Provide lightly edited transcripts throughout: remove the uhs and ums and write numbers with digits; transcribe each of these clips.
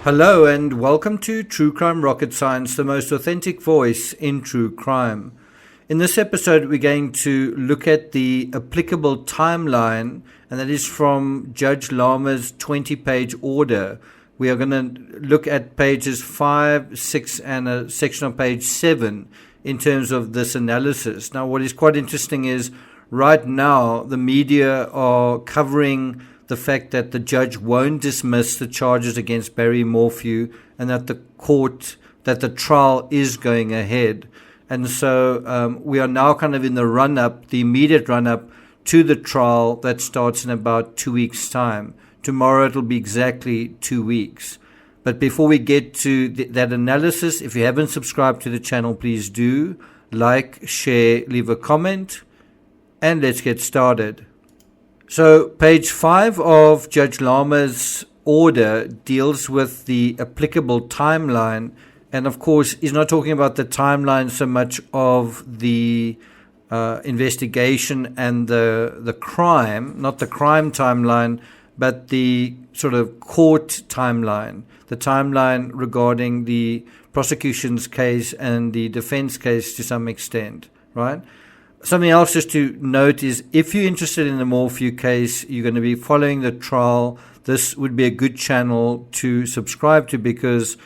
Hello and welcome to True Crime Rocket Science, the most authentic voice in true crime. In this episode, we're going to look at the applicable timeline, and that is from Judge Lama's 20-page order. We are going to look at pages 5, 6, and a section of page 7 in terms of this analysis. Now, what is quite interesting is right now the media are covering the fact that the judge won't dismiss the charges against Barry Morphew and that the trial is going ahead. And so we are now kind of in the immediate run-up to the trial that starts in about 2 weeks' time. Tomorrow it'll be exactly 2 weeks. But before we get to that analysis, if you haven't subscribed to the channel, please do. Like, share, leave a comment, and let's get started. So page 5 of Judge Lama's order deals with the applicable timeline, and of course he's not talking about the timeline so much of the investigation and the crime, not the crime timeline, but the sort of court timeline, the timeline regarding the prosecution's case and the defense case to some extent, right? Something else just to note is if you're interested in the Morphew case, you're going to be following the trial, this would be a good channel to subscribe to because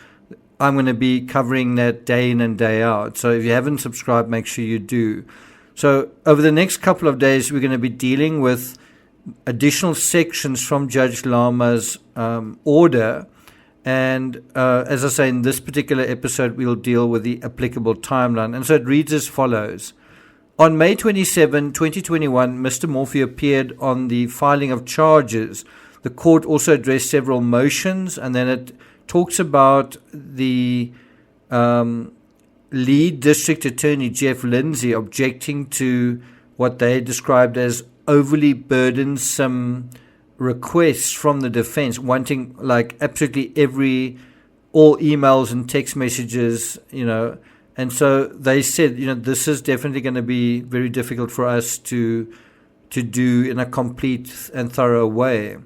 I'm going to be covering that day in and day out. So if you haven't subscribed, make sure you do. So over the next couple of days, we're going to be dealing with additional sections from Judge Lama's order. And as I say, in this particular episode, we'll deal with the applicable timeline. And so it reads as follows. On May 27, 2021, Mr. Morphew appeared on the filing of charges. The court also addressed several motions, and then it talks about the lead district attorney, Jeff Lindsay, objecting to what they described as overly burdensome requests from the defense, wanting like absolutely all emails and text messages, And so they said, this is definitely going to be very difficult for us to do in a complete and thorough way.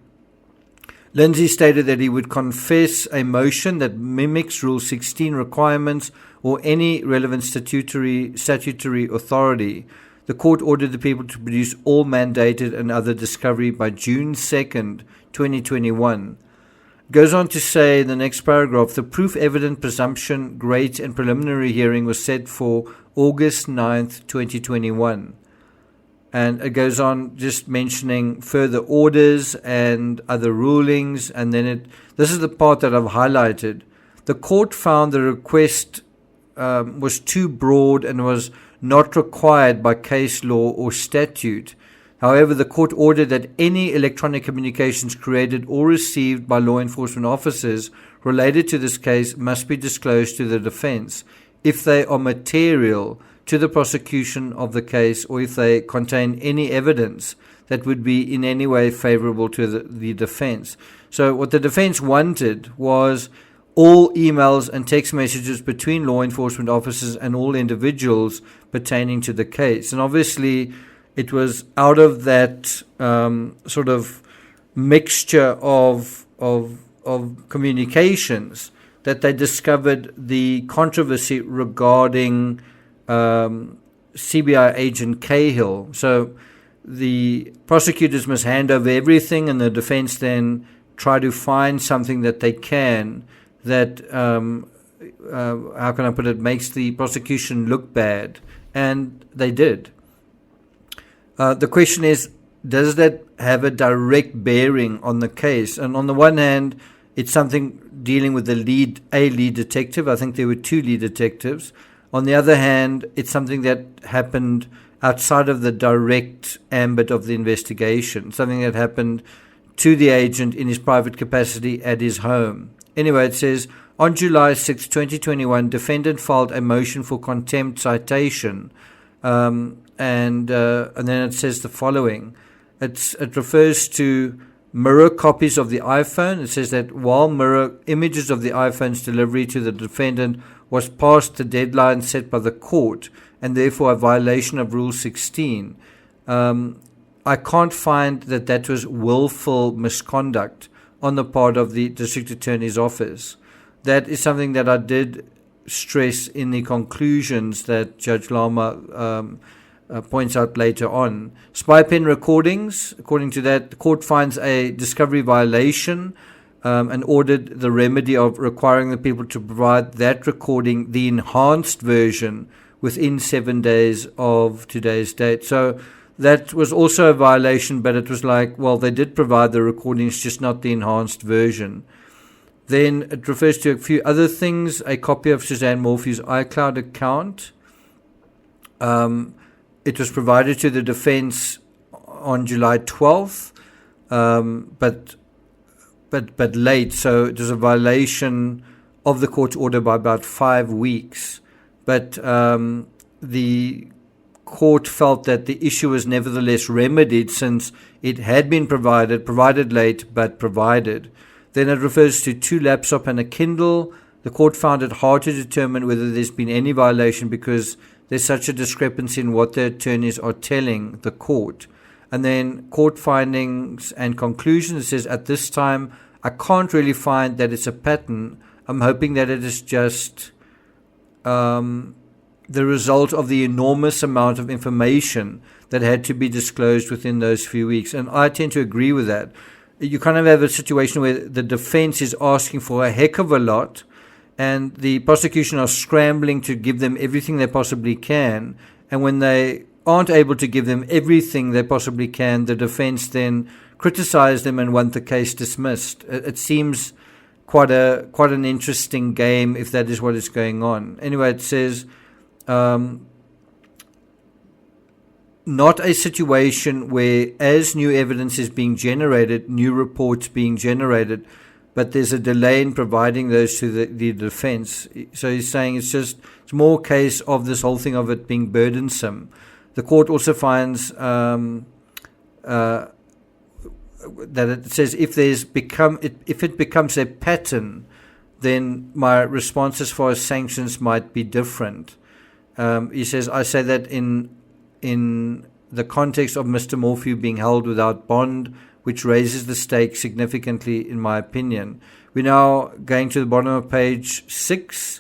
Lindsay stated that he would confess a motion that mimics Rule 16 requirements or any relevant statutory authority. The court ordered the people to produce all mandated and other discovery by June 2nd, 2021. Goes on to say in the next paragraph, the proof evident presumption, great and preliminary hearing was set for August 9th, 2021. And it goes on just mentioning further orders and other rulings. And then this is the part that I've highlighted. The court found the request was too broad and was not required by case law or statute. However, the court ordered that any electronic communications created or received by law enforcement officers related to this case must be disclosed to the defense if they are material to the prosecution of the case or if they contain any evidence that would be in any way favorable to the defense. So what the defense wanted was all emails and text messages between law enforcement officers and all individuals pertaining to the case. And obviously, it was out of that sort of mixture of communications that they discovered the controversy regarding CBI agent Cahill. So the prosecutors must hand over everything, and the defense then try to find something that they can that, how can I put it, makes the prosecution look bad. And they did. The question is, does that have a direct bearing on the case? And on the one hand, it's something dealing with a lead detective. I think there were 2 lead detectives. On the other hand, it's something that happened outside of the direct ambit of the investigation, something that happened to the agent in his private capacity at his home. Anyway, it says, on July 6, 2021, defendant filed a motion for contempt citation. And then it says the following. It refers to mirror copies of the iPhone. It says that while mirror images of the iPhone's delivery to the defendant was past the deadline set by the court and therefore a violation of Rule 16, I can't find that was willful misconduct on the part of the district attorney's office. that is something that I did stress in the conclusions that Judge Lama points out later on. Spy pen recordings, according to that, the court finds a discovery violation and ordered the remedy of requiring the people to provide that recording, the enhanced version, within 7 days of today's date. So that was also a violation, but it was like, well, they did provide the recordings, just not the enhanced version. Then it refers to a few other things, a copy of Suzanne Morphew's iCloud account. It was provided to the defense on July 12th, but late, so it was a violation of the court's order by about 5 weeks. But the court felt that the issue was nevertheless remedied since it had been provided late, but provided. Then it refers to 2 laptops and a Kindle. The court found it hard to determine whether there's been any violation because there's such a discrepancy in what the attorneys are telling the court. And then court findings and conclusions. It says, at this time, I can't really find that it's a pattern. I'm hoping that it is just the result of the enormous amount of information that had to be disclosed within those few weeks. And I tend to agree with that. You kind of have a situation where the defense is asking for a heck of a lot, and the prosecution are scrambling to give them everything they possibly can. And when they aren't able to give them everything they possibly can, the defense then criticize them and want the case dismissed. It seems quite an interesting game if that is what is going on. Anyway, it says, not a situation where as new evidence is being generated, new reports being generated, but there's a delay in providing those to the defense. So he's saying it's more a case of this whole thing of it being burdensome. The court also finds that it says if it becomes a pattern, then my response as far as sanctions might be different. He says, I say that in the context of Mr. Morphew being held without bond, which raises the stakes significantly, in my opinion. We're now going to the bottom of page 6.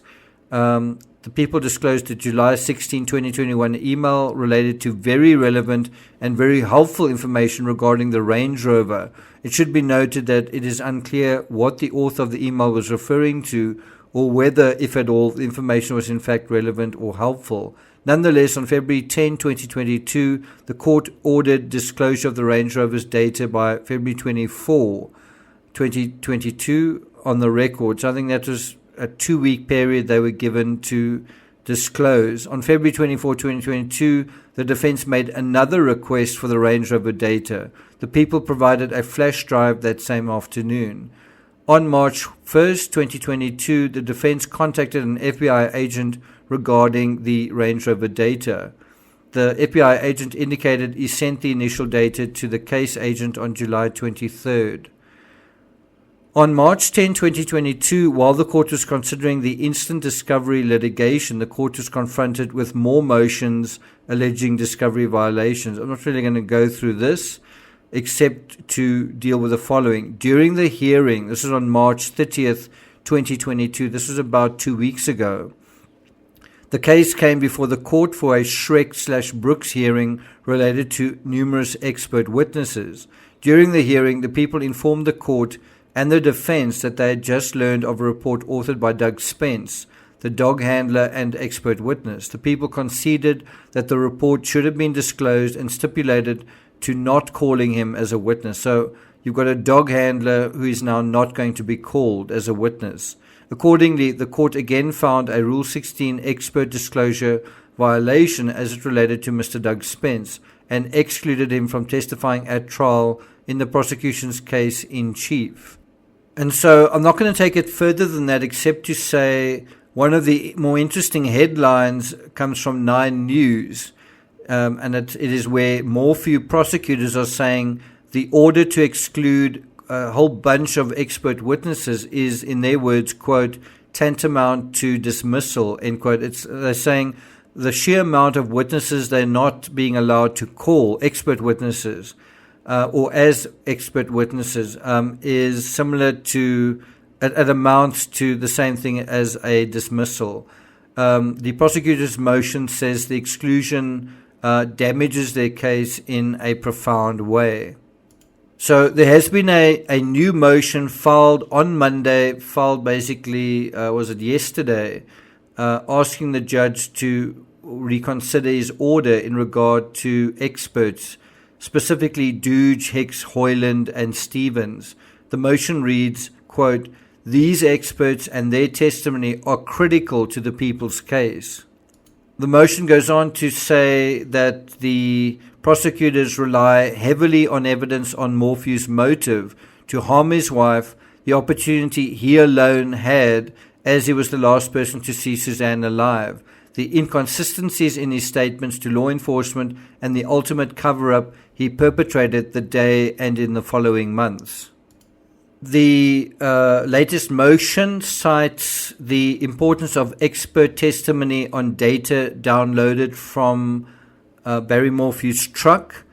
The people disclosed a July 16, 2021 email related to very relevant and very helpful information regarding the Range Rover. It should be noted that it is unclear what the author of the email was referring to, or whether, if at all, the information was in fact relevant or helpful. Nonetheless, on February 10, 2022, the court ordered disclosure of the Range Rover's data by February 24, 2022 on the record. So I think that was a 2-week period they were given to disclose. On February 24, 2022, the defense made another request for the Range Rover data. The people provided a flash drive that same afternoon. On March 1st, 2022, the defense contacted an FBI agent regarding the Range Rover data. The FBI agent indicated he sent the initial data to the case agent on July 23rd. On March 10, 2022, while the court was considering the instant discovery litigation, the court was confronted with more motions alleging discovery violations. I'm not really going to go through this, except to deal with the following. During the hearing, this is on March 30th, 2022, this was about 2 weeks ago, the case came before the court for a Schreck/Brooks hearing related to numerous expert witnesses. During the hearing, the people informed the court and the defense that they had just learned of a report authored by Doug Spence, the dog handler and expert witness. The people conceded that the report should have been disclosed and stipulated to not calling him as a witness. So you've got a dog handler who is now not going to be called as a witness. Accordingly, the court again found a Rule 16 expert disclosure violation as it related to Mr. Doug Spence and excluded him from testifying at trial in the prosecution's case in chief. And so I'm not going to take it further than that, except to say one of the more interesting headlines comes from 9 News, and it is where Morphew prosecutors are saying the order to exclude a whole bunch of expert witnesses is, in their words, quote, tantamount to dismissal, end quote. They're saying the sheer amount of witnesses they're not being allowed to call expert witnesses or as expert witnesses is similar to it amounts to the same thing as a dismissal. The prosecutor's motion says the exclusion damages their case in a profound way. So there has been a new motion filed on Monday, filed basically, was it yesterday, asking the judge to reconsider his order in regard to experts, specifically Dooge, Hicks, Hoyland, and Stevens. The motion reads, quote, "These experts and their testimony are critical to the people's case." The motion goes on to say that the prosecutors rely heavily on evidence on Morphew's motive to harm his wife, the opportunity he alone had as he was the last person to see Suzanne alive, the inconsistencies in his statements to law enforcement, and the ultimate cover-up he perpetrated the day and in the following months. The latest motion cites the importance of expert testimony on data downloaded from Barry Morphew's truck,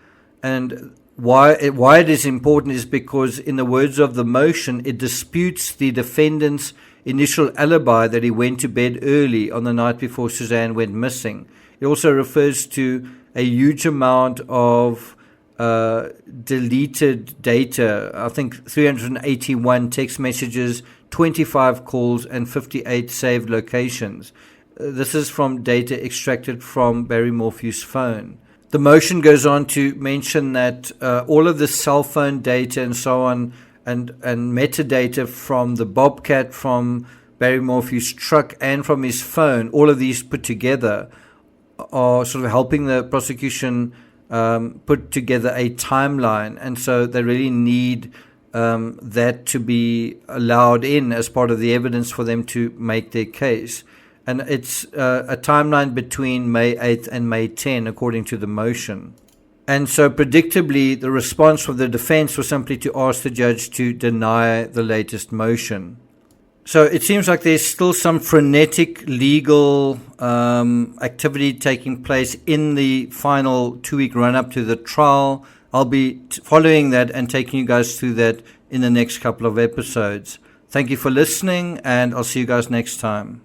and why it is important is because, in the words of the motion, it disputes the defendant's initial alibi that he went to bed early on the night before Suzanne went missing. It also refers to a huge amount of deleted data, I think 381 text messages, 25 calls, and 58 saved locations. This is from data extracted from Barry Morphew's phone. The motion goes on to mention that all of the cell phone data and so on, and metadata from the Bobcat, from Barry Morphew's truck, and from his phone, all of these put together are sort of helping the prosecution put together a timeline, and so they really need that to be allowed in as part of the evidence for them to make their case. And it's a timeline between May 8th and May 10, according to the motion. And so predictably, the response from the defense was simply to ask the judge to deny the latest motion. So it seems like there's still some frenetic legal activity taking place in the final 2-week run-up to the trial. I'll be following that and taking you guys through that in the next couple of episodes. Thank you for listening, and I'll see you guys next time.